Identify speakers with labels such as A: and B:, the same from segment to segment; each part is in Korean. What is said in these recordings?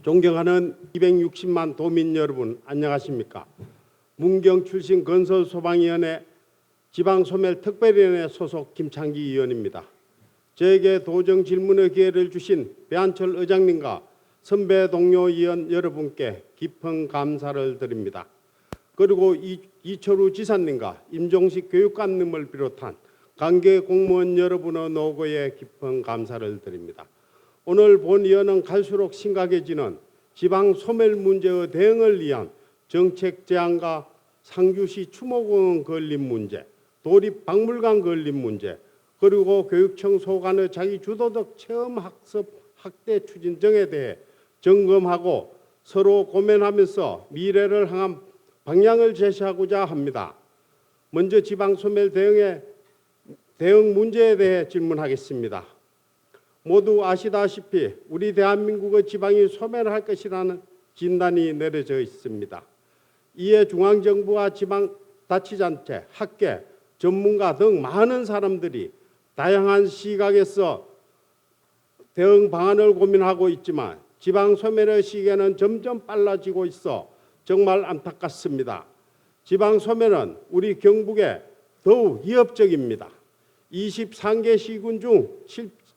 A: 존경하는 260만 도민 여러분, 안녕하십니까? 문경 출신 건설소방위원회 지방소멸특별위원회 소속 김창기 의원입니다. 저에게 도정 질문의 기회를 주신 배한철 의장님과 선배 동료 의원 여러분께 깊은 감사를 드립니다. 그리고 이철우 지사님과 임종식 교육감님을 비롯한 관계 공무원 여러분의 노고에 깊은 감사를 드립니다. 오늘 본의원은 갈수록 심각해지는 지방 소멸 문제의 대응을 위한 정책 제안과 상주시 추모공원 건립 문제, 도립박물관 건립 문제, 그리고 교육청 소관의 자기 주도적 체험 학습 학대 추진 등에 대해 점검하고 서로 고민하면서 미래를 향한 방향을 제시하고자 합니다. 먼저 지방 소멸 대응 문제에 대해 질문하겠습니다. 모두 아시다시피 우리 대한민국의 지방이 소멸할 것이라는 진단이 내려져 있습니다. 이에 중앙정부와 지방자치단체, 학계, 전문가 등 많은 사람들이 다양한 시각에서 대응 방안을 고민하고 있지만 지방 소멸의 시기는 점점 빨라지고 있어 정말 안타깝습니다. 지방 소멸은 우리 경북에 더욱 위협적입니다. 23개 시군 중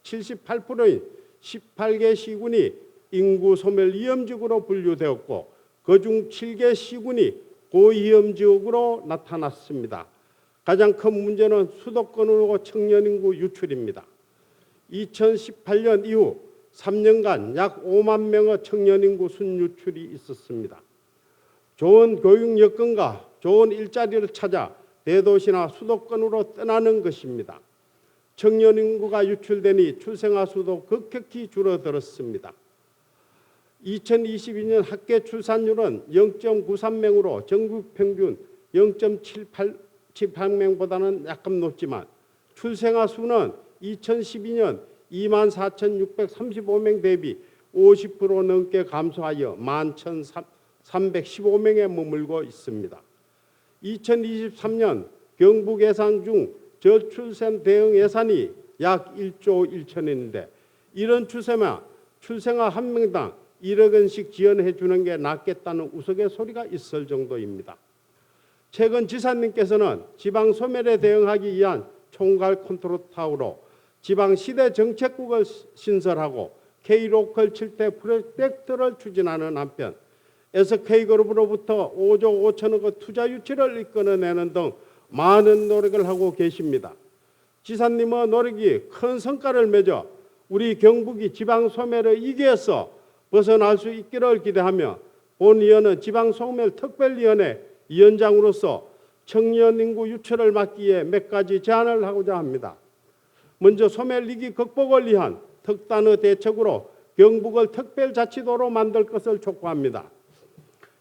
A: 78%인 18개 시군이 인구 소멸 위험지역으로 분류되었고 그중 7개 시군이 고위험지역으로 나타났습니다. 가장 큰 문제는 수도권으로 청년 인구 유출입니다. 2018년 이후 3년간 약 5만 명의 청년 인구 순유출이 있었습니다. 좋은 교육 여건과 좋은 일자리를 찾아 대도시나 수도권으로 떠나는 것입니다. 청년 인구가 유출되니 출생아 수도 급격히 줄어들었습니다. 2022년 합계 출산율은 0.93명으로 전국 평균 0.78명보다는 약간 높지만 출생아 수는 2012년 24,635명 대비 50% 넘게 감소하여 11,315명에 머물고 있습니다. 2023년 경북 예산 중 저출생 대응 예산이 약 1조 1천원인데 이런 추세만 출생아 한 명당 1억 원씩 지원해 주는 게 낫겠다는 우스갯소리가 있을 정도입니다. 최근 지사님께서는 지방 소멸에 대응하기 위한 총괄 컨트롤 타워로 지방 시대 정책국을 신설하고 K로컬 7대 프로젝트를 추진하는 한편 SK그룹으로부터 5조 5천억의 투자 유치를 이끌어내는 등 많은 노력을 하고 계십니다. 지사님의 노력이 큰 성과를 맺어 우리 경북이 지방 소멸의 위기에서 벗어날 수 있기를 기대하며 본위원은 지방 소멸 특별위원회 위원장으로서 청년 인구 유출을 막기 위해 몇 가지 제안을 하고자 합니다. 먼저 소멸 위기 극복을 위한 특단의 대책으로 경북을 특별자치도로 만들 것을 촉구합니다.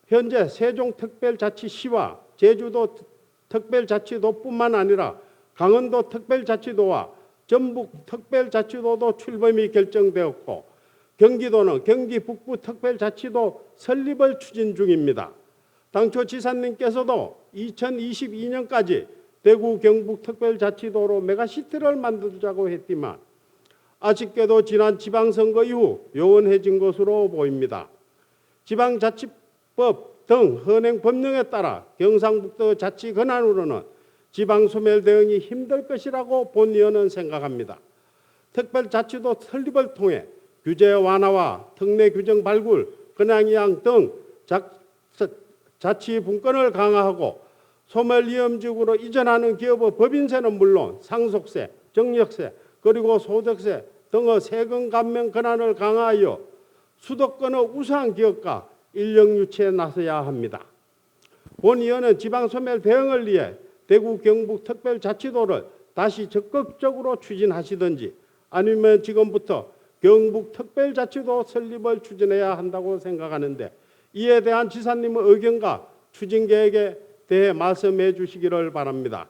A: 현재 세종특별자치시와 제주도 특별자치도뿐만 아니라 강원도 특별자치도와 전북 특별자치도도 출범이 결정되었고 경기도는 경기 북부 특별자치도 설립을 추진 중입니다. 당초 지사님께서도 2022년까지 대구 경북 특별자치도로 메가시티를 만들자고 했지만 아쉽게도 지난 지방선거 이후 요원해진 것으로 보입니다. 지방자치법 등 현행 법령에 따라 경상북도 자치 권한으로는 지방소멸 대응이 힘들 것이라고 본위원은 생각합니다. 특별자치도 설립을 통해 규제 완화와 특례 규정 발굴, 권한이양 등 자치 분권을 강화하고 소멸 위험지역으로 이전하는 기업의 법인세는 물론 상속세, 정력세, 그리고 소득세 등의 세금 감면 권한을 강화하여 수도권의 우수한 기업과 인력 유치에 나서야 합니다. 본위원은 지방소멸 대응을 위해 대구 경북 특별자치도를 다시 적극적으로 추진하시든지 아니면 지금부터 경북 특별자치도 설립을 추진해야 한다고 생각하는데 이에 대한 지사님의 의견과 추진 계획에 대해 말씀해 주시기를 바랍니다.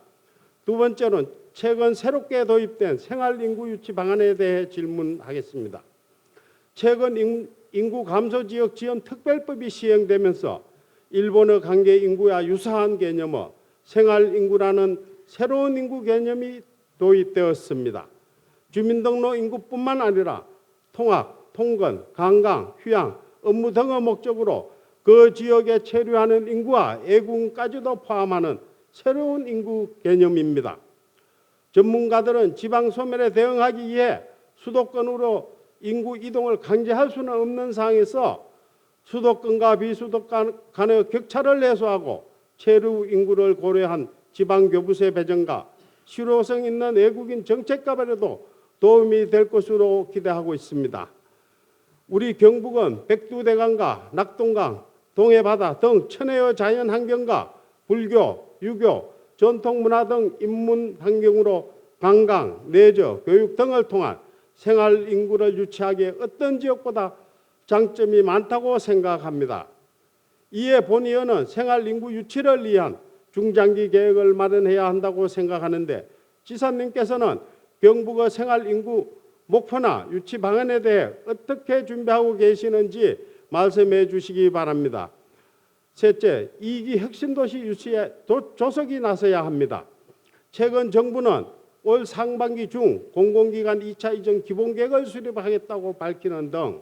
A: 두 번째는 최근 새롭게 도입된 생활인구 유치 방안에 대해 질문하겠습니다. 최근 인구 감소 지역 지원 특별법이 시행되면서 일본의 관계 인구와 유사한 개념의 생활인구라는 새로운 인구 개념이 도입되었습니다. 주민등록 인구뿐만 아니라 통학, 통근, 관광, 휴양, 업무 등의 목적으로 그 지역에 체류하는 인구와 애국까지도 포함하는 새로운 인구 개념입니다. 전문가들은 지방 소멸에 대응하기 위해 수도권으로 인구 이동을 강제할 수는 없는 상황에서 수도권과 비수도권 간의 격차를 해소하고 체류 인구를 고려한 지방교부세 배정과 실효성 있는 외국인 정책 개발에도 도움이 될 것으로 기대하고 있습니다. 우리 경북은 백두대간과 낙동강, 동해바다 등 천혜의 자연환경과 불교, 유교, 전통문화 등 인문 환경으로 관광, 내저, 교육 등을 통한 생활 인구를 유치하기에 어떤 지역보다 장점이 많다고 생각합니다. 이에 본의원은 생활 인구 유치를 위한 중장기 계획을 마련해야 한다고 생각하는데 지사님께서는 경북의 생활 인구 목표나 유치 방안에 대해 어떻게 준비하고 계시는지 말씀해 주시기 바랍니다. 셋째, 2기 혁신도시 유치에 조속히 나서야 합니다. 최근 정부는 올 상반기 중 공공기관 2차 이전 기본계획을 수립하겠다고 밝히는 등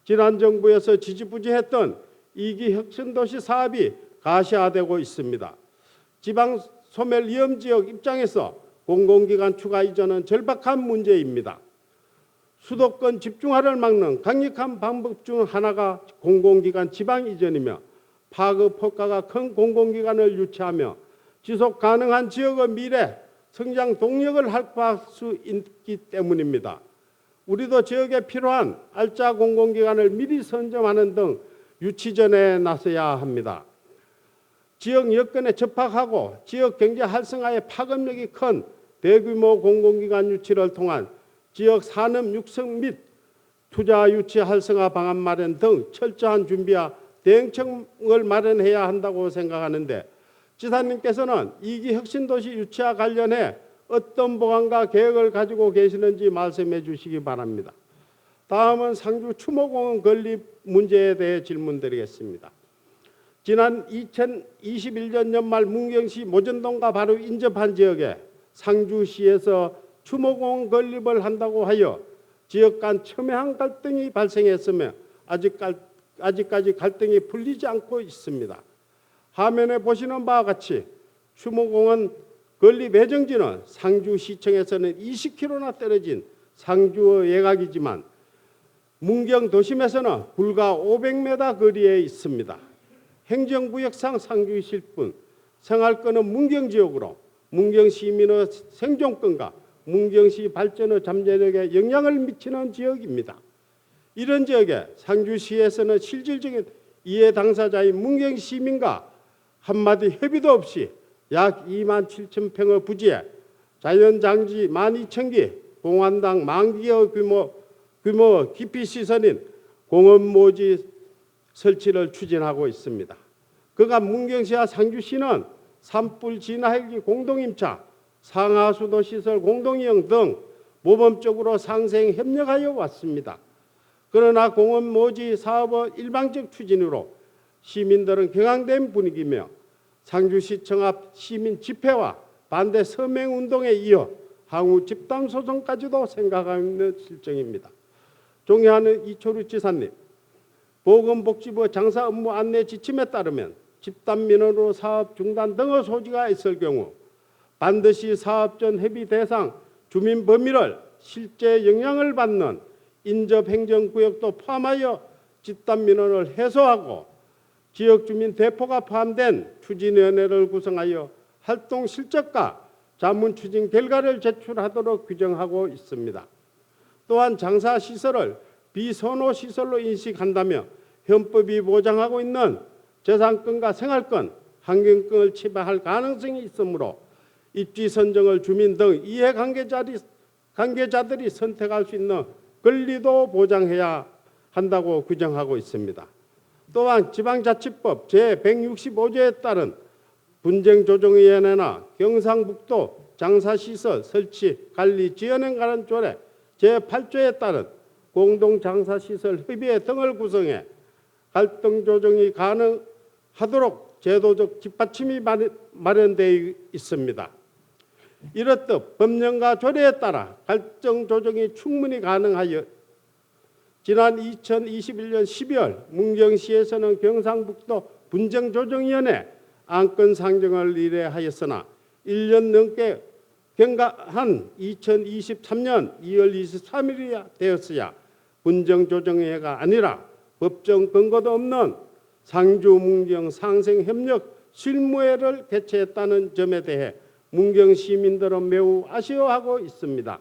A: 지난 정부에서 지지부진했던 2기 혁신도시 사업이 가시화되고 있습니다. 지방 소멸 위험 지역 입장에서 공공기관 추가 이전은 절박한 문제입니다. 수도권 집중화를 막는 강력한 방법 중 하나가 공공기관 지방 이전이며 파급 효과가 큰 공공기관을 유치하며 지속 가능한 지역의 미래 성장 동력을 확보할 수 있기 때문입니다. 우리도 지역에 필요한 알짜 공공기관을 미리 선점하는 등 유치전에 나서야 합니다. 지역 여건에 접합하고 지역 경제 활성화에 파급력이 큰 대규모 공공기관 유치를 통한 지역 산업 육성 및 투자 유치 활성화 방안 마련 등 철저한 준비와 대응책을 마련해야 한다고 생각하는데 지사님께서는 2기 혁신도시 유치와 관련해 어떤 보관과 계획을 가지고 계시는지 말씀해 주시기 바랍니다. 다음은 상주 추모공원 건립 문제에 대해 질문드리겠습니다. 지난 2021년 연말 문경시 모전동과 바로 인접한 지역에 상주시에서 추모공원 건립을 한다고 하여 지역 간 첨예한 갈등이 발생했으며 아직까지 갈등이 풀리지 않고 있습니다. 화면에 보시는 바와 같이 추모공원 건립 예정지는 상주시청에서는 20km나 떨어진 상주의 예각이지만 문경 도심에서는 불과 500m 거리에 있습니다. 행정구역상 상주시일 뿐 생활권은 문경 지역으로 문경 시민의 생존권과 문경시 발전의 잠재력에 영향을 미치는 지역입니다. 이런 지역에 상주시에서는 실질적인 이해 당사자인 문경 시민과 한마디 협의도 없이 약 2만 7천 평의 부지에 자연장지 12,000기, 공원당 10,000기의 규모 기피 시설인 공원모지 설치를 추진하고 있습니다. 그간 문경시와 상주시는 산불 진화헬기 공동임차, 상하수도 시설 공동이용 등 모범적으로 상생 협력하여 왔습니다. 그러나 공원모지 사업의 일방적 추진으로 시민들은 격앙된 분위기며 상주시청 앞 시민 집회와 반대 서명운동에 이어 향후 집단소송까지도 생각하는 실정입니다. 존경하는 이철우 지사님, 보건복지부 장사 업무 안내 지침에 따르면 집단민원으로 사업 중단 등의 소지가 있을 경우 반드시 사업 전 협의 대상 주민 범위를 실제 영향을 받는 인접행정구역도 포함하여 집단민원을 해소하고 지역주민 대표가 포함된 추진위원회를 구성하여 활동 실적과 자문 추진 결과를 제출하도록 규정하고 있습니다. 또한 장사시설을 비선호시설로 인식한다며 헌법이 보장하고 있는 재산권과 생활권, 환경권을 침해할 가능성이 있으므로 입지 선정을 주민 등 이해관계자들이 선택할 수 있는 권리도 보장해야 한다고 규정하고 있습니다. 또한 지방자치법 제165조에 따른 분쟁조정위원회나 경상북도 장사시설 설치 관리 지연행 관련 조례 제8조에 따른 공동장사시설 협의회 등을 구성해 갈등 조정이 가능하도록 제도적 뒷받침이 마련되어 있습니다. 이렇듯 법령과 조례에 따라 갈등 조정이 충분히 가능하여 지난 2021년 12월 문경시에서는 경상북도 분쟁조정위원회 안건 상정을 의뢰하였으나 1년 넘게 경과한 2023년 2월 23일이 되었어야 분쟁조정회가 아니라 법정 근거도 없는 상주 문경 상생협력 실무회를 개최했다는 점에 대해 문경 시민들은 매우 아쉬워하고 있습니다.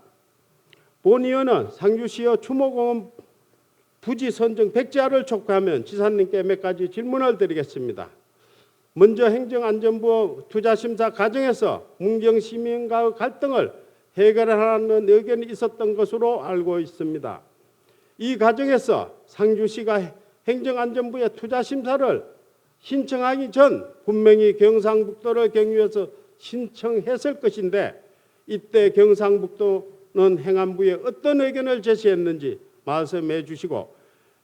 A: 본 의원은 상주시의 추모공원 부지 선정 백지화를 촉구하면 지사님께 몇 가지 질문을 드리겠습니다. 먼저 행정안전부 투자심사 과정에서 문경 시민과의 갈등을 해결하라는 의견이 있었던 것으로 알고 있습니다. 이 과정에서 상주시가 행정안전부의 투자심사를 신청하기 전 분명히 경상북도를 경유해서 신청했을 것인데 이때 경상북도는 행안부에 어떤 의견을 제시했는지 말씀해 주시고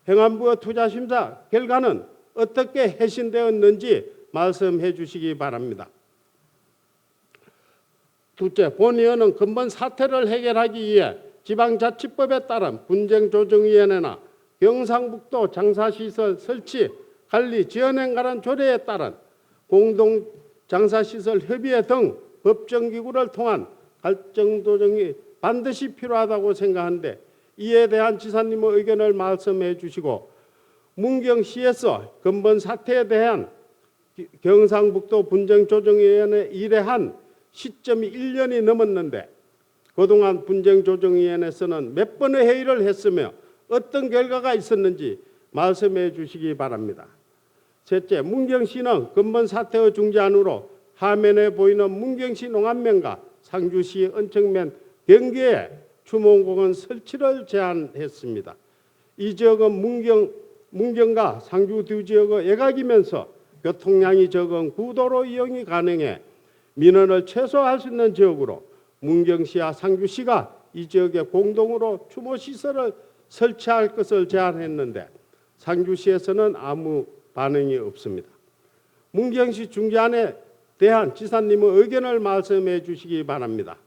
A: 행안부의 투자심사 결과는 어떻게 해신되었는지 말씀해 주시기 바랍니다. 둘째, 본 의원은 근본 사태를 해결하기 위해 지방자치법에 따른 분쟁조정위원회나 경상북도 장사시설 설치 관리 지원행 관한 조례에 따른 공동장사시설 협의회 등 법정기구를 통한 갈등조정이 반드시 필요하다고 생각하는데 이에 대한 지사님의 의견을 말씀해 주시고 문경시에서 근본 사태에 대한 경상북도 분쟁조정위원회 의뢰한 시점이 1년이 넘었는데 그동안 분쟁조정위원회에서는 몇 번의 회의를 했으며 어떤 결과가 있었는지 말씀해 주시기 바랍니다. 셋째, 문경시는 근본 사태의 중재안으로 화면에 보이는 문경시 농안면과 상주시 은청면 경계에 추모공원 설치를 제안했습니다. 이 지역은 문경과 상주 두 지역의 외곽이면서 교통량이 적은 구도로 이용이 가능해 민원을 최소화할 수 있는 지역으로 문경시와 상주시가 이 지역에 공동으로 추모시설을 설치할 것을 제안했는데 상주시에서는 아무 반응이 없습니다. 문경시 중재안에 대한 지사님의 의견을 말씀해 주시기 바랍니다.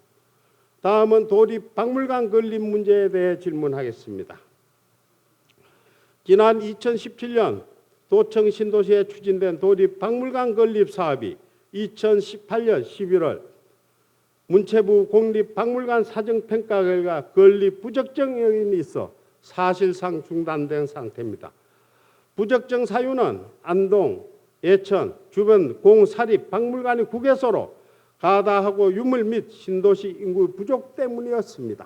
A: 다음은 도립박물관 건립 문제에 대해 질문하겠습니다. 지난 2017년 도청 신도시에 추진된 도립박물관 건립 사업이 2018년 11월 문체부 공립박물관 사정평가 결과 건립 부적정 요인이 있어 사실상 중단된 상태입니다. 부적정 사유는 안동, 예천 주변 공사립 박물관이 국외소로 가다하고 유물 및 신도시 인구 부족 때문이었습니다.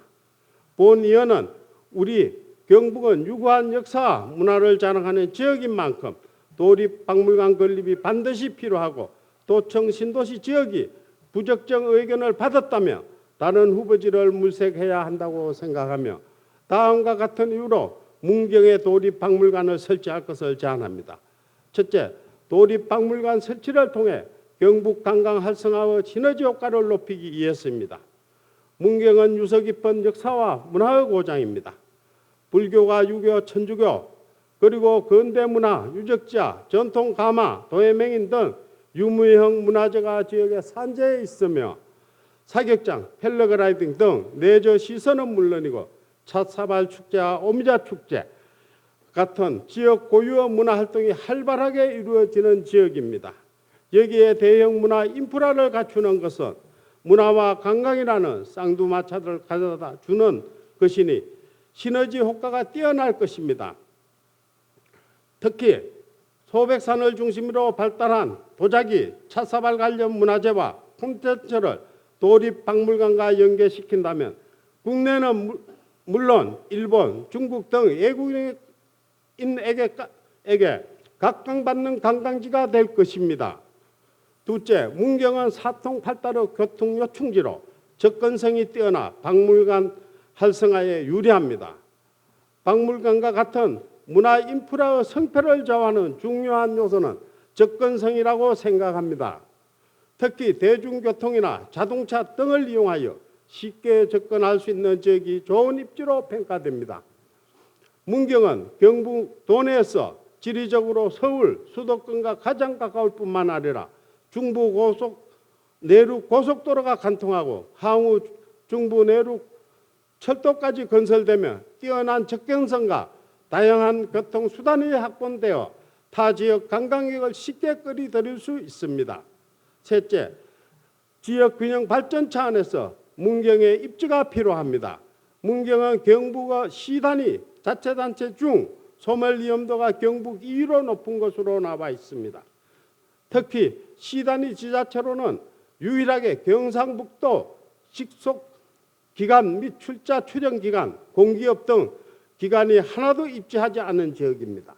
A: 본 의원은 우리 경북은 유구한 역사와 문화를 자랑하는 지역인 만큼 도립박물관 건립이 반드시 필요하고 도청 신도시 지역이 부적정 의견을 받았다며 다른 후보지를 물색해야 한다고 생각하며 다음과 같은 이유로 문경에 도립박물관을 설치할 것을 제안합니다. 첫째, 도립박물관 설치를 통해 경북 관광 활성화의 시너지 효과를 높이기 위해서입니다. 문경은 유서 깊은 역사와 문화의 고장입니다. 불교가 유교, 천주교, 그리고 근대문화, 유적지와 전통 가마, 도예맹인 등 유무형 문화재가 지역에 산재해 있으며 사격장, 패러글라이딩 등 내저 시설은 물론이고 찻사발 축제와 오미자 축제 같은 지역 고유의 문화활동이 활발하게 이루어지는 지역입니다. 여기에 대형 문화 인프라를 갖추는 것은 문화와 관광이라는 쌍두마차를 가져다 주는 것이니 시너지 효과가 뛰어날 것입니다. 특히 소백산을 중심으로 발달한 도자기, 찻사발 관련 문화재와 콘텐츠를 도립박물관과 연계시킨다면 국내는 물론 일본, 중국 등 외국인에게 각광받는 관광지가 될 것입니다. 둘째, 문경은 사통팔달의 교통 요충지로 접근성이 뛰어나 박물관 활성화에 유리합니다. 박물관과 같은 문화 인프라의 성패를 좌우하는 중요한 요소는 접근성이라고 생각합니다. 특히 대중교통이나 자동차 등을 이용하여 쉽게 접근할 수 있는 지역이 좋은 입지로 평가됩니다. 문경은 경북 도내에서 지리적으로 서울 수도권과 가장 가까울 뿐만 아니라 중부 내륙 고속도로가 관통하고 향후 중부 내륙 철도까지 건설되며 뛰어난 접근성과 다양한 교통수단이 확보되어 타 지역 관광객을 쉽게 끌어들일 수 있습니다. 셋째, 지역 균형 발전 차원에서 문경의 입지가 필요합니다. 문경은 경북의 시단위 자치단체 중 소멸 위험도가 경북 2위로 높은 것으로 나와 있습니다. 특히 시단위 지자체로는 유일하게 경상북도 직속 기관 및 출자 출연 기관, 공기업 등 기관이 하나도 입지하지 않은 지역입니다.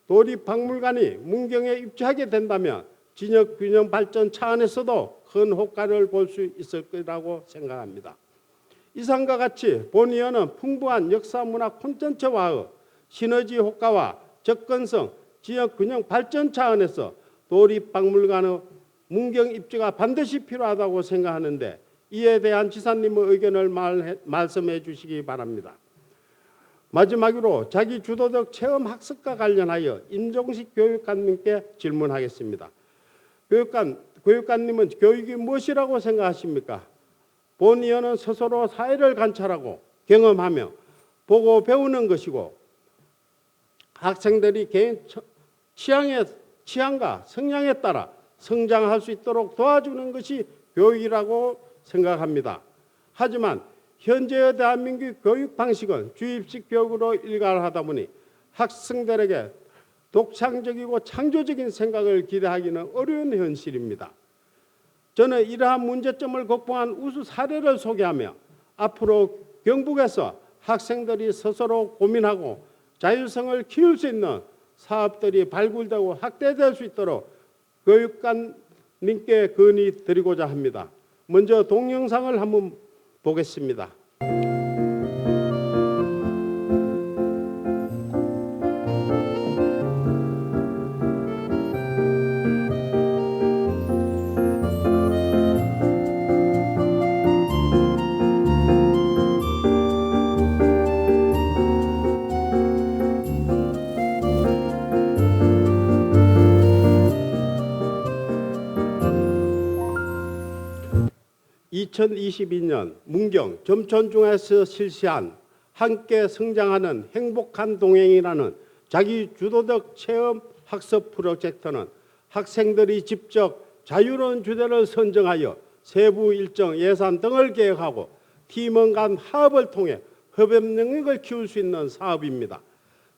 A: 도립박물관이 문경에 입지하게 된다면 지역 균형 발전 차원에서도 큰 효과를 볼 수 있을 거라고 생각합니다. 이상과 같이 본의원은 풍부한 역사 문화 콘텐츠와의 시너지 효과와 접근성, 지역 균형 발전 차원에서 도립박물관의 문경 입지가 반드시 필요하다고 생각하는데 이에 대한 지사님의 의견을 말씀해 주시기 바랍니다. 마지막으로 자기 주도적 체험 학습과 관련하여 임종식 교육관님께 질문하겠습니다. 교육관님은 교육이 무엇이라고 생각하십니까? 본의원은 스스로 사회를 관찰하고 경험하며 보고 배우는 것이고 학생들이 개인 취향과 성향에 따라 성장할 수 있도록 도와주는 것이 교육이라고 생각합니다. 하지만 현재의 대한민국 교육 방식은 주입식 교육으로 일관하다 보니 학생들에게 독창적이고 창조적인 생각을 기대하기는 어려운 현실입니다. 저는 이러한 문제점을 극복한 우수 사례를 소개하며 앞으로 경북에서 학생들이 스스로 고민하고 자율성을 키울 수 있는 사업들이 발굴되고 확대될 수 있도록 교육관님께 건의드리고자 합니다. 먼저 동영상을 한번 보겠습니다. (2022년) 문경 점촌중에서 실시한 함께 성장하는 행복한 동행이라는 자기 주도적 체험 학습 프로젝트는 학생들이 직접 자유로운 주제를 선정하여 세부 일정, 예산 등을 계획하고 팀원 간 화합을 통해 협업 능력을 키울 수 있는 사업입니다.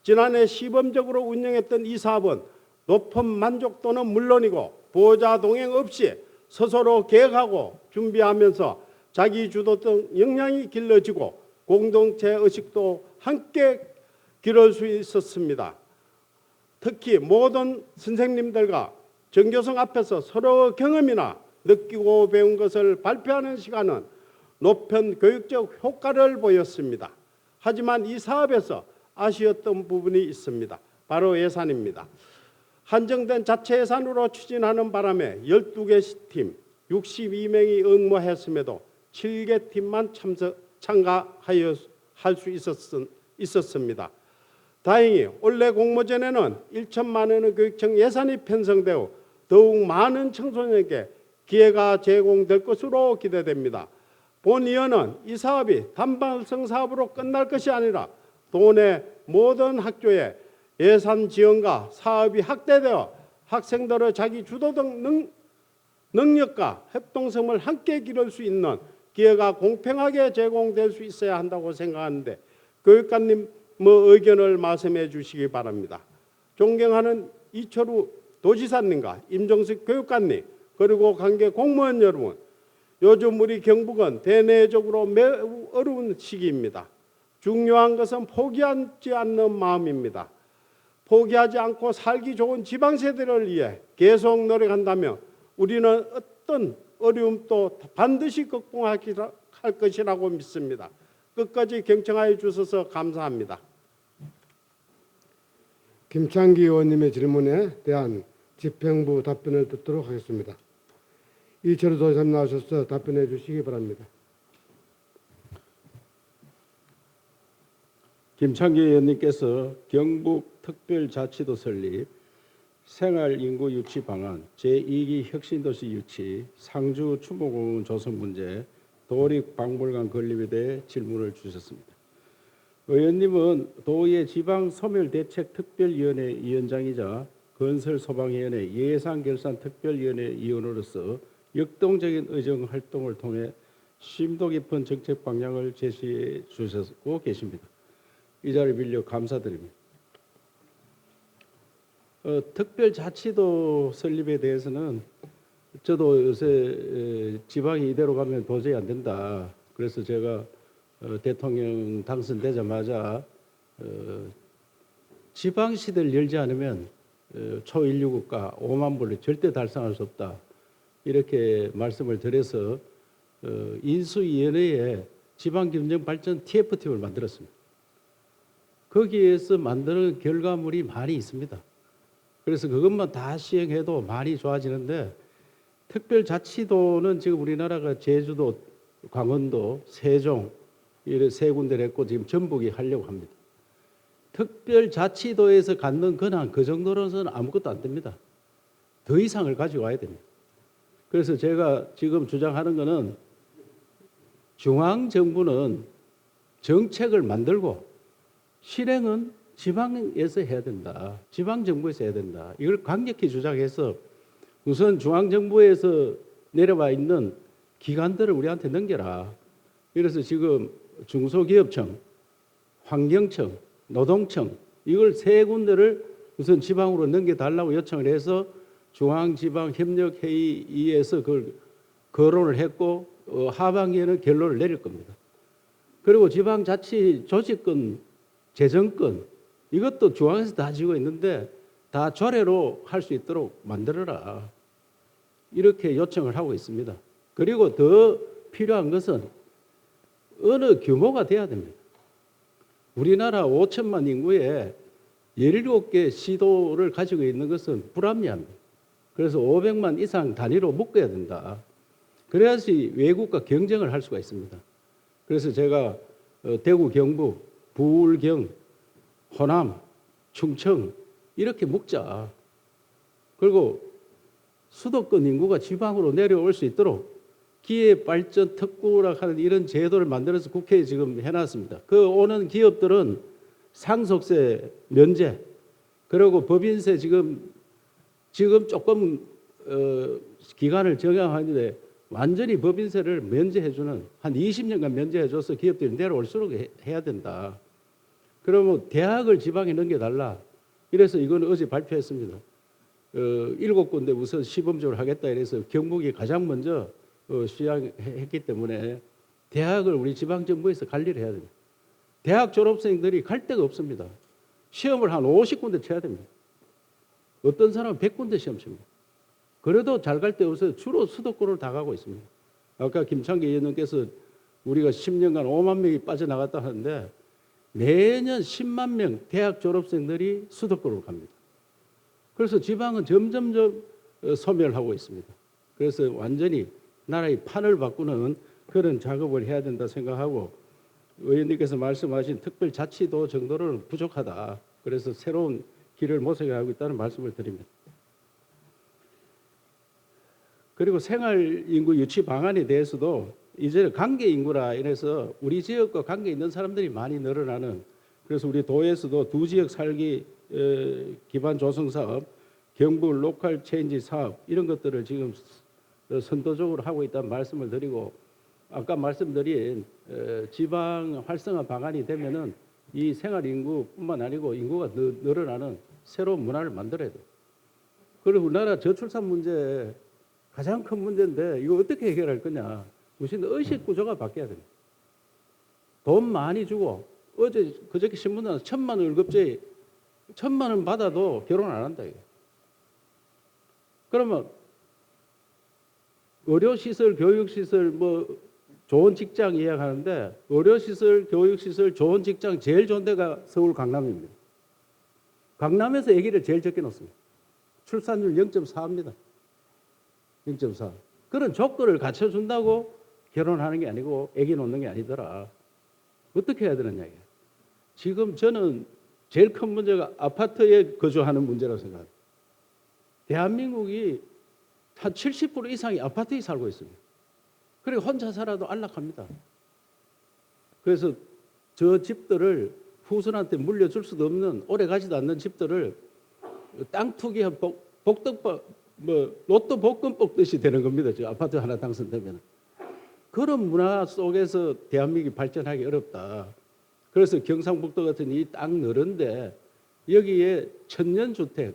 A: 지난해 시범적으로 운영했던 이 사업은 높은 만족도는 물론이고 보호자 동행 없이 스스로 계획하고 준비하면서 자기 주도적 역량이 길러지고 공동체 의식도 함께 기를 수 있었습니다. 특히 모든 선생님들과 전교생 앞에서 서로 경험이나 느끼고 배운 것을 발표하는 시간은 높은 교육적 효과를 보였습니다. 하지만 이 사업에서 아쉬웠던 부분이 있습니다. 바로 예산입니다. 한정된 자체 예산으로 추진하는 바람에 12개 팀 62명이 응모했음에도 7개 팀만 참가하여 할 수 있었습니다. 다행히 올해 공모전에는 1천만 원의 교육청 예산이 편성되어 더욱 많은 청소년에게 기회가 제공될 것으로 기대됩니다. 본위원은 이 사업이 단발성 사업으로 끝날 것이 아니라 도내 모든 학교에 예산 지원과 사업이 확대되어 학생들의 자기 주도적 능력과 협동성을 함께 기를 수 있는 기회가 공평하게 제공될 수 있어야 한다고 생각하는데 교육관님의 의견을 말씀해 주시기 바랍니다. 존경하는 이철우 도지사님과 임종식 교육관님 그리고 관계 공무원 여러분, 요즘 우리 경북은 대내적으로 매우 어려운 시기입니다. 중요한 것은 포기하지 않는 마음입니다. 포기하지 않고 살기 좋은 지방세대를 위해 계속 노력한다면 우리는 어떤 어려움도 반드시 극복할 것이라고 믿습니다. 끝까지 경청하여 주셔서 감사합니다.
B: 김창기 의원님의 질문에 대한 집행부 답변을 듣도록 하겠습니다. 이철우 도지사님 나오셔서 답변해 주시기 바랍니다.
C: 김창기 의원님께서 경북 특별자치도 설립, 생활인구 유치 방안, 제2기 혁신도시 유치, 상주 추모공원 조성 문제, 도립박물관 건립에 대해 질문을 주셨습니다. 의원님은 도의회 지방소멸대책특별위원회 위원장이자 건설소방위원회 예산결산특별위원회 위원으로서 역동적인 의정 활동을 통해 심도 깊은 정책 방향을 제시해 주셨고 계십니다. 이 자리를 빌려 감사드립니다. 특별자치도 설립에 대해서는 저도 요새 지방이 이대로 가면 도저히 안 된다. 그래서 제가 대통령 당선되자마자 지방시대를 열지 않으면 초인류국가 5만 불을 절대 달성할 수 없다. 이렇게 말씀을 드려서 인수위원회에 지방경제발전 TF팀을 만들었습니다. 거기에서 만드는 결과물이 많이 있습니다. 그래서 그것만 다 시행해도 많이 좋아지는데 특별자치도는 지금 우리나라가 제주도, 강원도, 세종 이런 세 군데를 했고 지금 전북이 하려고 합니다. 특별자치도에서 갖는 권한 그 정도로서는 아무것도 안 됩니다. 더 이상을 가지고 와야 됩니다. 그래서 제가 지금 주장하는 것은 중앙정부는 정책을 만들고 실행은 지방에서 해야 된다. 지방정부에서 해야 된다. 이걸 강력히 주장해서 우선 중앙정부에서 내려와 있는 기관들을 우리한테 넘겨라. 그래서 지금 중소기업청, 환경청, 노동청 이걸 세 군데를 우선 지방으로 넘겨달라고 요청을 해서 중앙지방협력회의에서 그걸 거론을 했고 하반기에는 결론을 내릴 겁니다. 그리고 지방자치 조직권, 재정권 이것도 중앙에서 다 지고 있는데 다 조례로 할 수 있도록 만들어라. 이렇게 요청을 하고 있습니다. 그리고 더 필요한 것은 어느 규모가 돼야 됩니다. 우리나라 5천만 인구에 17개 시도를 가지고 있는 것은 불합리합니다. 그래서 500만 이상 단위로 묶어야 된다. 그래야지 외국과 경쟁을 할 수가 있습니다. 그래서 제가 대구, 경북, 부울경, 호남, 충청 이렇게 묶자. 그리고 수도권 인구가 지방으로 내려올 수 있도록 기회발전 특구라 하는 이런 제도를 만들어서 국회에 지금 해놨습니다. 그 오는 기업들은 상속세 면제, 그리고 법인세 지금 조금 기간을 정하는데 완전히 법인세를 면제해주는 한 20년간 면제해줘서 기업들이 내려올수록 해야 된다. 그러면 대학을 지방에 넘겨달라. 이래서 이건 어제 발표했습니다. 7군데 우선 시범적으로 하겠다 이래서 경북이 가장 먼저 시작했기 때문에 대학을 우리 지방정부에서 관리를 해야 됩니다. 대학 졸업생들이 갈 데가 없습니다. 시험을 한 50군데 쳐야 됩니다. 어떤 사람은 100군데 시험 칩니다. 그래도 잘 갈 데 없어서 주로 수도권으로 다 가고 있습니다. 아까 김창기 의원님께서 우리가 10년간 5만 명이 빠져나갔다 하는데 매년 10만 명 대학 졸업생들이 수도권으로 갑니다. 그래서 지방은 점점 소멸하고 있습니다. 그래서 완전히 나라의 판을 바꾸는 그런 작업을 해야 된다 생각하고 의원님께서 말씀하신 특별자치도 정도로는 부족하다. 그래서 새로운 길을 모색하고 있다는 말씀을 드립니다. 그리고 생활인구 유치 방안에 대해서도 이제 관계인구라 이래서 우리 지역과 관계 있는 사람들이 많이 늘어나는, 그래서 우리 도에서도 두 지역 살기 기반 조성 사업, 경북 로컬 체인지 사업 이런 것들을 지금 선도적으로 하고 있다는 말씀을 드리고, 아까 말씀드린 지방 활성화 방안이 되면은 이 생활 인구뿐만 아니고 인구가 늘어나는 새로운 문화를 만들어야 돼요. 그리고 우리나라 저출산 문제 가장 큰 문제인데 이거 어떻게 해결할 거냐? 우선 의식 구조가 바뀌어야 됩니다. 돈 많이 주고 그저께 신문에 1,000만 원 월급제 1,000만 원 받아도 결혼 안 한다 이거. 그러면 의료시설, 교육시설, 뭐 좋은 직장 이야기하는데 의료시설, 교육시설, 좋은 직장 제일 좋은 데가 서울 강남입니다. 강남에서 아기를 제일 적게 놓습니다. 출산율 0.4입니다. 0.4. 그런 조건을 갖춰준다고 결혼하는 게 아니고 아기 놓는 게 아니더라. 어떻게 해야 되느냐. 지금 저는 제일 큰 문제가 아파트에 거주하는 문제라고 생각합니다. 대한민국이 한 70% 이상이 아파트에 살고 있습니다. 그리고 혼자 살아도 안락합니다. 그래서 저 집들을 후손한테 물려줄 수도 없는 오래 가지도 않는 집들을 땅 투기한 복덕 뭐 로또 복권 뽑듯이 되는 겁니다. 저 아파트 하나 당선되면. 그런 문화 속에서 대한민국이 발전하기 어렵다. 그래서 경상북도 같은 이 땅 너른데 여기에 천년주택,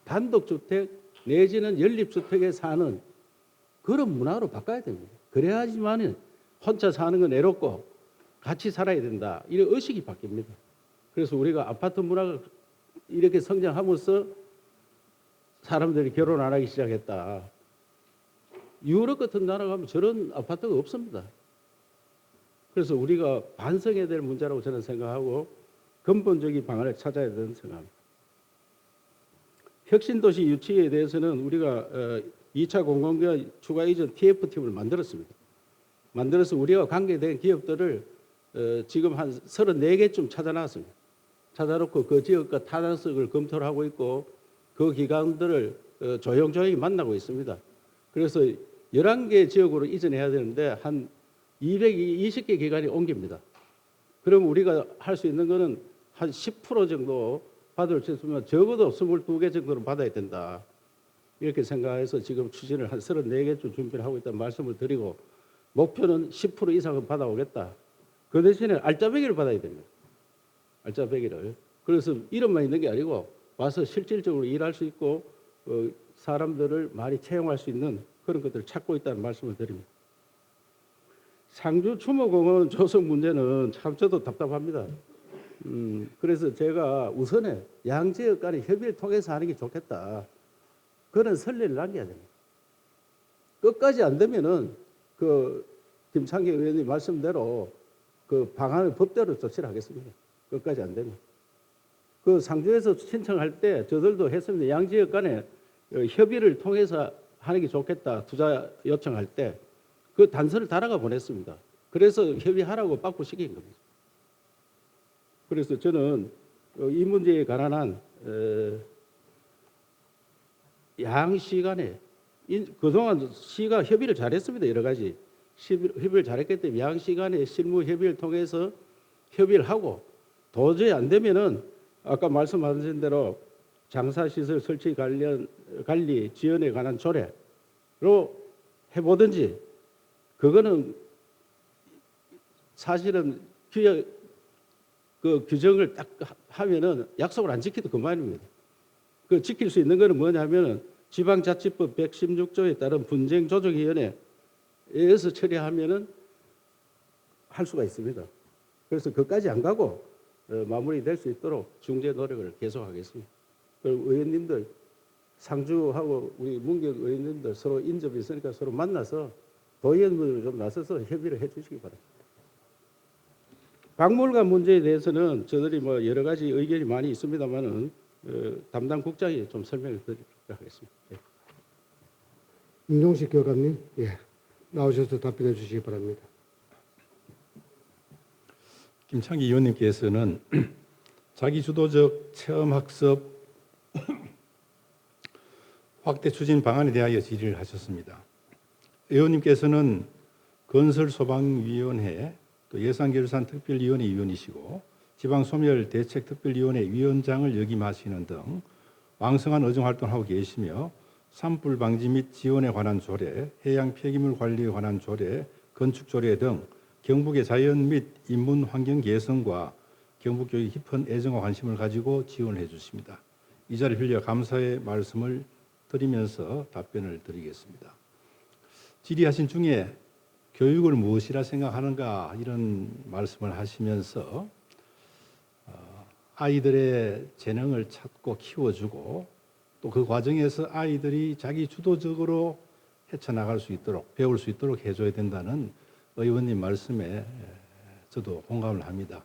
C: 단독주택 내지는 연립주택에 사는 그런 문화로 바꿔야 됩니다. 그래야지만 혼자 사는 건 애롭고 같이 살아야 된다. 이런 의식이 바뀝니다. 그래서 우리가 아파트 문화가 이렇게 성장하면서 사람들이 결혼 안 하기 시작했다. 유럽 같은 나라 가면 저런 아파트가 없습니다. 그래서 우리가 반성해야 될 문제라고 저는 생각하고 근본적인 방안을 찾아야 된다는 생각합니다. 혁신도시 유치에 대해서는 우리가 2차 공공기관 추가 이전 TF팀을 만들었습니다. 만들어서 우리와 관계된 기업들을 지금 한 34개쯤 찾아놨습니다. 찾아놓고 그 지역과 타당성을 검토를 하고 있고 그 기관들을 조용조용히 만나고 있습니다. 그래서 11개 지역으로 이전해야 되는데 한 220개 기관이 옮깁니다. 그럼 우리가 할 수 있는 거는 한 10% 정도 받을 수 있으면 적어도 22개 정도는 받아야 된다. 이렇게 생각해서 지금 추진을 한 34개쯤 준비를 하고 있다는 말씀을 드리고 목표는 10% 이상은 받아오겠다. 그 대신에 알짜배기를 받아야 됩니다. 알짜배기를. 그래서 이름만 있는 게 아니고 와서 실질적으로 일할 수 있고 사람들을 많이 채용할 수 있는 그런 것들을 찾고 있다는 말씀을 드립니다. 상주 추모공원 조성 문제는 참 저도 답답합니다. 그래서 제가 우선에 양지역 간의 협의를 통해서 하는 게 좋겠다. 그런 선례를 남겨야 됩니다. 끝까지 안 되면은 그 김창기 의원님 말씀대로 그 방안을 법대로 조치를 하겠습니다. 끝까지 안 되면. 그 상주에서 신청할 때 저들도 했습니다. 양지역 간에 협의를 통해서 하는 게 좋겠다. 투자 요청할 때 그 단서를 달아가 보냈습니다. 그래서 협의하라고 빠꾸 시킨 겁니다. 그래서 저는 이 문제에 관한 양시 간에 그동안 시가 협의를 잘했습니다. 여러 가지 협의를 잘했기 때문에 양시 간에 실무 협의를 통해서 협의를 하고 도저히 안 되면은 아까 말씀하신 대로 장사시설 설치 관리 지원에 관한 조례로 해보든지 그거는 사실은 그 규정을 딱 하면은 약속을 안 지켜도 그만입니다. 그 지킬 수 있는 거는 뭐냐면은 지방자치법 116조에 따른 분쟁조정위원회에서 처리하면은 할 수가 있습니다. 그래서 그까지 안 가고 마무리될 수 있도록 중재 노력을 계속하겠습니다. 그리고 의원님들 상주하고 우리 문경 의원님들 서로 인접이 있으니까 서로 만나서 도의원분들 좀 나서서 협의를 해주시기 바랍니다. 박물관 문제에 대해서는 저들이 뭐 여러 가지 의견이 많이 있습니다만은 담당 국장이 좀 설명을 드리도록 하겠습니다. 예.
B: 임종식 교감님, 예, 나오셔서 답변해 주시기 바랍니다.
D: 김창기 의원님께서는 자기주도적 체험학습 확대 추진 방안에 대하여 질의를 하셨습니다. 의원님께서는 건설소방위원회 예산결산특별위원회 위원이시고 지방소멸대책특별위원회 위원장을 역임하시는 등 왕성한 의정활동을 하고 계시며 산불 방지 및 지원에 관한 조례, 해양 폐기물 관리에 관한 조례, 건축조례 등 경북의 자연 및 인문 환경 개선과 경북교육의 깊은 애정과 관심을 가지고 지원해 주십니다. 이 자리를 빌려 감사의 말씀을 드리면서 답변을 드리겠습니다. 질의하신 중에 교육을 무엇이라 생각하는가 이런 말씀을 하시면서 아이들의 재능을 찾고 키워주고 또 그 과정에서 아이들이 자기 주도적으로 헤쳐나갈 수 있도록 배울 수 있도록 해줘야 된다는 의원님 말씀에 저도 공감을 합니다.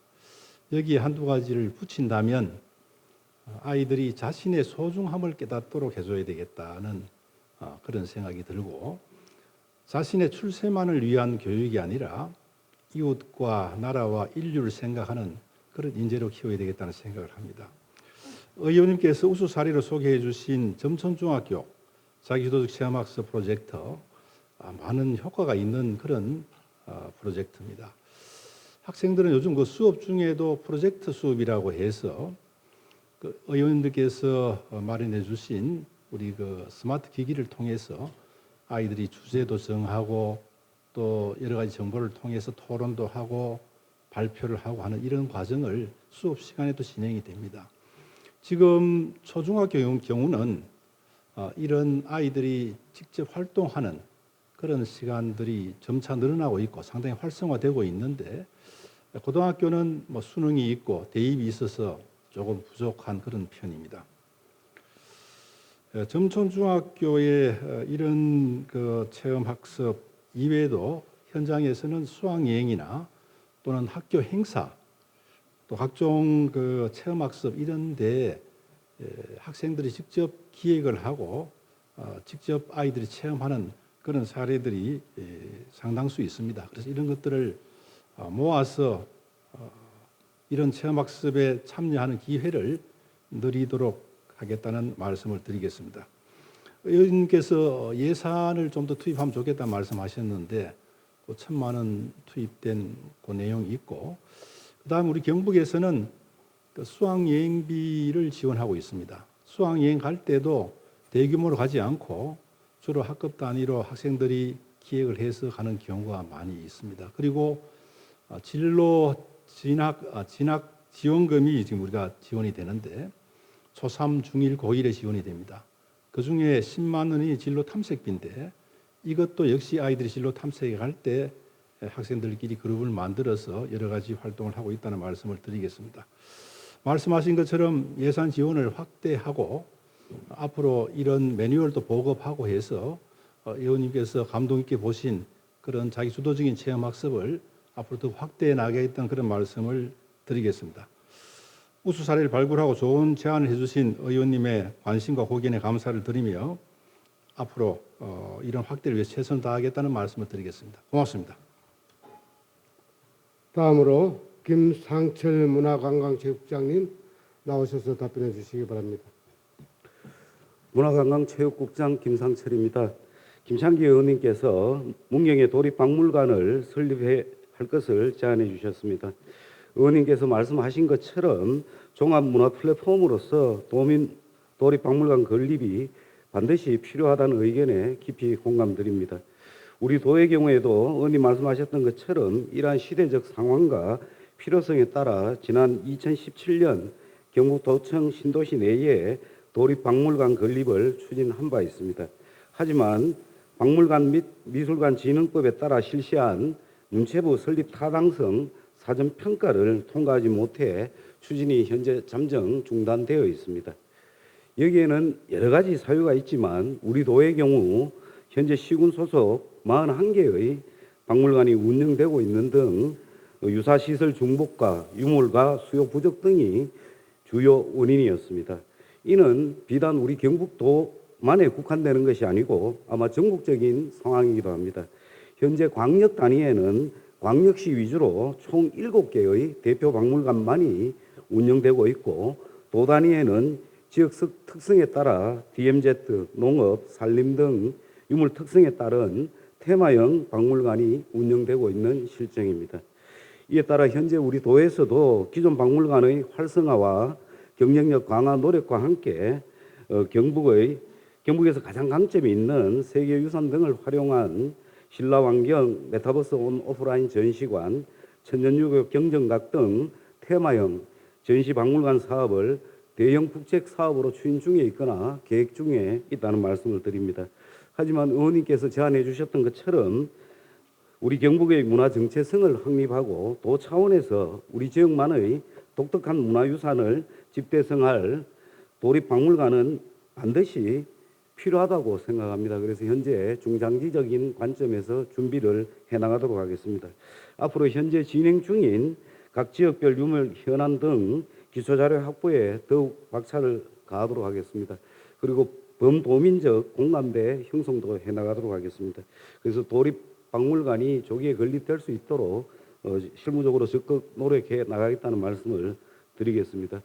D: 여기에 한두 가지를 붙인다면 아이들이 자신의 소중함을 깨닫도록 해줘야 되겠다는 그런 생각이 들고 자신의 출세만을 위한 교육이 아니라 이웃과 나라와 인류를 생각하는 그런 인재로 키워야 되겠다는 생각을 합니다. 의원님께서 우수 사례로 소개해 주신 점촌중학교 자기주도적 체험학습 프로젝트 많은 효과가 있는 그런 프로젝트입니다. 학생들은 요즘 그 수업 중에도 프로젝트 수업이라고 해서 그 의원님들께서 마련해 주신 우리 그 스마트 기기를 통해서 아이들이 주제도 정하고 또 여러 가지 정보를 통해서 토론도 하고 발표를 하고 하는 이런 과정을 수업 시간에도 진행이 됩니다. 지금 초중학교 경우는 이런 아이들이 직접 활동하는 그런 시간들이 점차 늘어나고 있고 상당히 활성화되고 있는데 고등학교는 뭐 수능이 있고 대입이 있어서 조금 부족한 그런 편입니다. 점촌중학교의 이런 그 체험학습 이외에도 현장에서는 수학여행이나 또는 학교 행사 또 각종 그 체험학습 이런 데 학생들이 직접 기획을 하고 직접 아이들이 체험하는 그런 사례들이 상당수 있습니다. 그래서 이런 것들을 모아서 이런 체험학습에 참여하는 기회를 누리도록 하겠다는 말씀을 드리겠습니다. 의원님께서 예산을 좀 더 투입하면 좋겠다는 말씀하셨는데 1,000만 원 투입된 그 내용이 있고 그다음 우리 경북에서는 수학여행비를 지원하고 있습니다. 수학여행 갈 때도 대규모로 가지 않고 주로 학급 단위로 학생들이 기획을 해서 가는 경우가 많이 있습니다. 그리고 진로 진학 지원금이 지금 우리가 지원이 되는데 초3, 중1, 고1에 지원이 됩니다. 그중에 10만 원이 진로 탐색비인데 이것도 역시 아이들이 진로 탐색에 갈 때 학생들끼리 그룹을 만들어서 여러 가지 활동을 하고 있다는 말씀을 드리겠습니다. 말씀하신 것처럼 예산 지원을 확대하고 앞으로 이런 매뉴얼도 보급하고 해서 의원님께서 감동 있게 보신 그런 자기 주도적인 체험학습을 앞으로 더 확대해 나가겠다는 그런 말씀을 드리겠습니다. 우수 사례를 발굴하고 좋은 제안을 해주신 의원님의 관심과 고견에 감사를 드리며 앞으로 이런 확대를 위해 최선을 다하겠다는 말씀을 드리겠습니다. 고맙습니다.
B: 다음으로 김상철 문화관광체육국장님 나오셔서 답변해 주시기 바랍니다.
E: 문화관광체육국장 김상철입니다. 김창기 의원님께서 문경에 도립박물관을 설립할 것을 제안해 주셨습니다. 의원님께서 말씀하신 것처럼 종합문화 플랫폼으로서 도립박물관 건립이 반드시 필요하다는 의견에 깊이 공감드립니다. 우리 도의 경우에도 의원님 말씀하셨던 것처럼 이러한 시대적 상황과 필요성에 따라 지난 2017년 경북도청 신도시 내에 도립박물관 건립을 추진한 바 있습니다. 하지만 박물관 및 미술관 진흥법에 따라 실시한 문체부 설립 타당성 사전 평가를 통과하지 못해 추진이 현재 잠정 중단되어 있습니다. 여기에는 여러 가지 사유가 있지만 우리 도의 경우 현재 시군 소속 41개의 박물관이 운영되고 있는 등 유사시설 중복과 유물과 수요 부족 등이 주요 원인이었습니다. 이는 비단 우리 경북도만에 국한되는 것이 아니고 아마 전국적인 상황이기도 합니다. 현재 광역 단위에는 광역시 위주로 총 7개의 대표 박물관만이 운영되고 있고 도 단위에는 지역 특성에 따라 DMZ, 농업, 산림 등 유물 특성에 따른 테마형 박물관이 운영되고 있는 실정입니다. 이에 따라 현재 우리 도에서도 기존 박물관의 활성화와 경쟁력 강화 노력과 함께 경북에서 가장 강점이 있는 세계유산 등을 활용한 신라환경, 메타버스 온 오프라인 전시관, 천년유교 경정각 등 테마형 전시박물관 사업을 대형 국책 사업으로 추진 중에 있거나 계획 중에 있다는 말씀을 드립니다. 하지만 의원님께서 제안해 주셨던 것처럼 우리 경북의 문화 정체성을 확립하고 도 차원에서 우리 지역만의 독특한 문화유산을 집대성할 도립박물관은 반드시 필요하다고 생각합니다. 그래서 현재 중장기적인 관점에서 준비를 해나가도록 하겠습니다. 앞으로 현재 진행 중인 각 지역별 유물 현안 등 기초자료 확보에 더욱 박차를 가하도록 하겠습니다. 그리고 범도민적 공감대 형성도 해나가도록 하겠습니다. 그래서 도립박물관이 조기에 건립될 수 있도록 실무적으로 적극 노력해 나가겠다는 말씀을 드리겠습니다.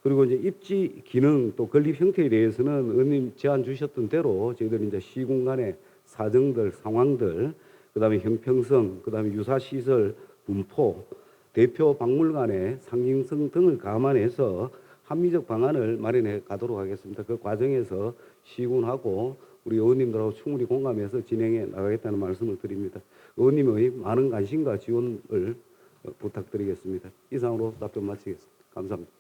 E: 그리고 이제 입지 기능 또 건립 형태에 대해서는 의원님 제안 주셨던 대로 저희들이 이제 시공간의 사정들, 상황들, 그다음에 형평성, 그다음에 유사 시설, 분포, 대표 박물관의 상징성 등을 감안해서 합리적 방안을 마련해 가도록 하겠습니다. 그 과정에서 시군하고 우리 의원님들하고 충분히 공감해서 진행해 나가겠다는 말씀을 드립니다. 의원님의 많은 관심과 지원을 부탁드리겠습니다. 이상으로 답변 마치겠습니다. 감사합니다.